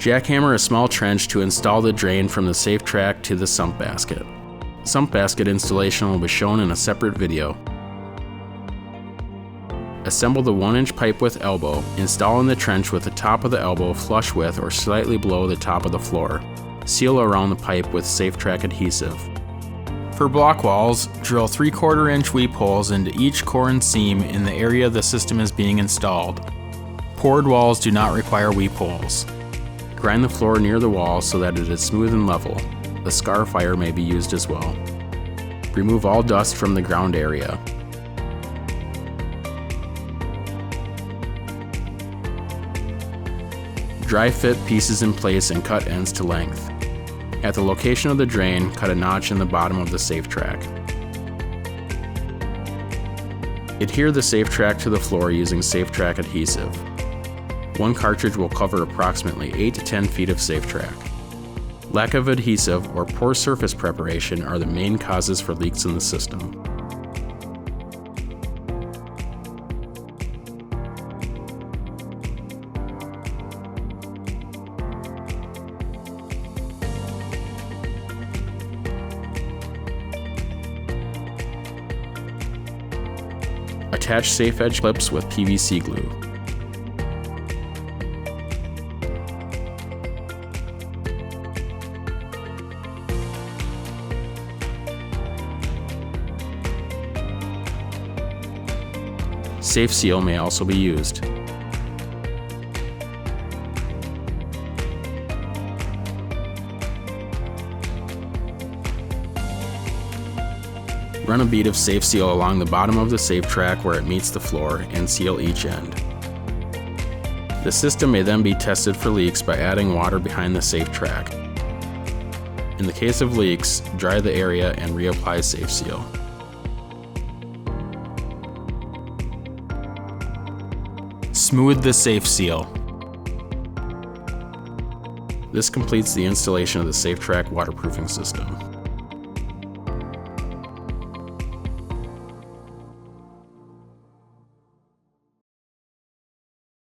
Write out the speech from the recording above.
Jackhammer a small trench to install the drain from the SafeTrack to the sump basket. Sump basket installation will be shown in a separate video. Assemble the 1-inch pipe with elbow, install in the trench with the top of the elbow flush with or slightly below the top of the floor. Seal around the pipe with SafeTrack adhesive. For block walls, drill 3/4 inch weep holes into each core and seam in the area the system is being installed. Poured walls do not require weep holes. Grind the floor near the wall so that it is smooth and level. A scar fire may be used as well. Remove all dust from the ground area. Dry fit pieces in place and cut ends to length. At the location of the drain, cut a notch in the bottom of the SafeTrack. Adhere the SafeTrack to the floor using SafeTrack adhesive. One cartridge will cover approximately 8 to 10 feet of SafeTrack. Lack of adhesive or poor surface preparation are the main causes for leaks in the system. Attach safe edge clips with PVC glue. Safe seal may also be used. Run a bead of safe seal along the bottom of the SafeTrack where it meets the floor and seal each end. The system may then be tested for leaks by adding water behind the SafeTrack. In the case of leaks, dry the area and reapply safe seal. Smooth the safe seal. This completes the installation of the SafeTrack waterproofing system.